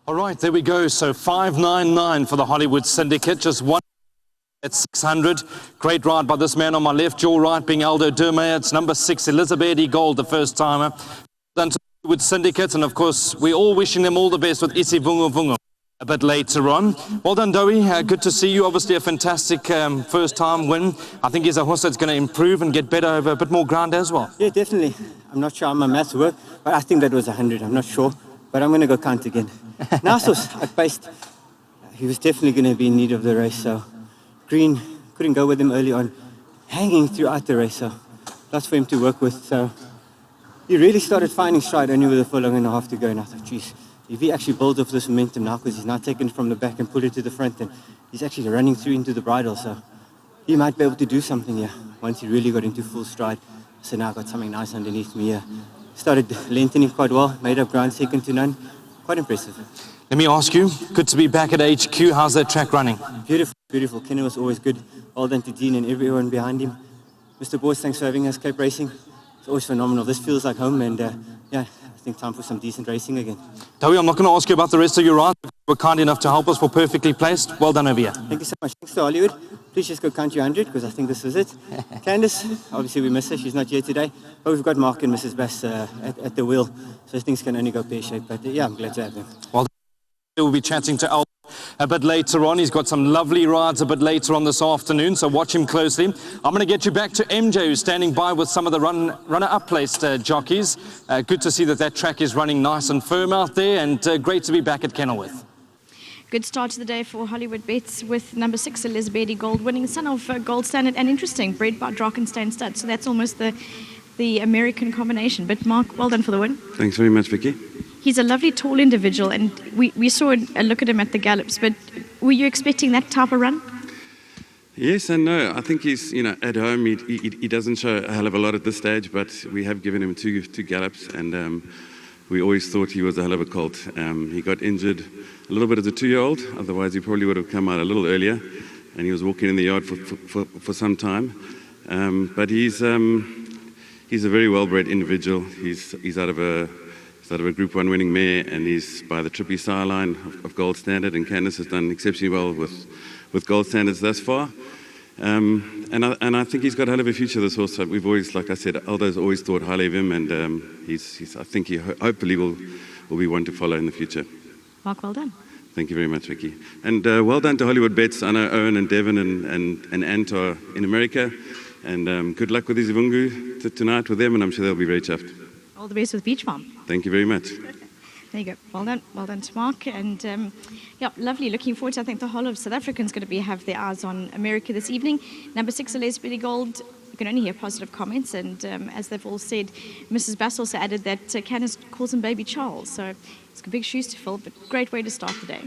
All right, there we go. So 599 for the Hollywood Syndicate, just one at 600. Great ride by this man on my left, jaw right being Aldo Durmay. It's number 6, ELIZABEDI Gold, the first timer. Done to the Hollywood Syndicate, and of course, we're all wishing them all the best with Isi Vungu Vungu a bit later on. Well done, Dowie. Good to see you. Obviously a fantastic first time win. I think he's a horse that's going to improve and get better over a bit more ground as well. Yeah, definitely. I'm not sure how my maths work, but I think that was 100. I'm not sure, but I'm going to go count again. Nasos, I based. He was definitely going to be in need of the race, so Green couldn't go with him early on, hanging throughout the race, so lots for him to work with. So he really started finding stride only with a furlong and a half to go, and I thought, geez, if he actually builds off this momentum now, because he's now taken it from the back and put it to the front, and he's actually running through into the bridle, so he might be able to do something here once he really got into full stride. So now I've got something nice underneath me here. Started lengthening quite well, made up ground second to none. Quite impressive. Let me ask you, good to be back at HQ. How's that track running? Beautiful, beautiful. Kenny was always good. Well done to Dean and everyone behind him. Mr. Boys, thanks for having us. Cape Racing. It's always phenomenal. This feels like home, and yeah, I think time for some decent racing again. Dowie, I'm not going to ask you about the rest of your ride. You were kind enough to help us for Perfectly Placed. Well done over here. Thank you so much. Thanks to Hollywood. Please just go count your 100, because I think this was it. Candice, obviously we miss her. She's not here today. But we've got Mark and Mrs. Bass at the wheel. So things can only go pear-shaped. But yeah, I'm glad to have them. Well, we'll be chatting to Al a bit later on. He's got some lovely rides a bit later on this afternoon, so watch him closely. I'm going to get you back to MJ, who's standing by with some of the runner-up placed jockeys. Good to see that track is running nice and firm out there, and great to be back at Kenilworth. Good start to the day for Hollywoodbets with number 6, ELIZABEDI Gold, winning son of Gold Standard, and interesting, bred by Drakenstain Stud. So that's almost the American combination. But Mark, well done for the win. Thanks very much, Vicky. He's a lovely tall individual, and we saw a look at him at the gallops, but were you expecting that type of run? Yes and no. I think he's, at home, he doesn't show a hell of a lot at this stage, but we have given him two gallops, and we always thought he was a hell of a colt. He got injured a little bit as a 2-year-old, otherwise he probably would have come out a little earlier, and he was walking in the yard for some time. But he's a very well-bred individual. He's out of a Group 1 winning mare, and he's by the Trippy sire line of Gold Standard, and Candice has done exceptionally well with Gold Standards thus far. And I think he's got a hell of a future, this horse. We've always, like I said, Aldo's always thought highly of him, and I think he hopefully will be one to follow in the future. Mark, well done. Thank you very much, Vicky. And well done to Hollywoodbets. I know Owen and Devon and Ant are in America, and good luck with Izivungu tonight with them, and I'm sure they'll be very chuffed. All the best with Beach Farm. Thank you very much. There you go. Well done to Mark. And yeah, lovely. Looking forward to, I think the whole of South Africans going to have their eyes on America this evening. Number 6, ELIZABEDI Gold. You can only hear positive comments. And as they've all said, Mrs. Bass also added that Candice calls him Baby Charles. So it's big shoes to fill, but great way to start the day.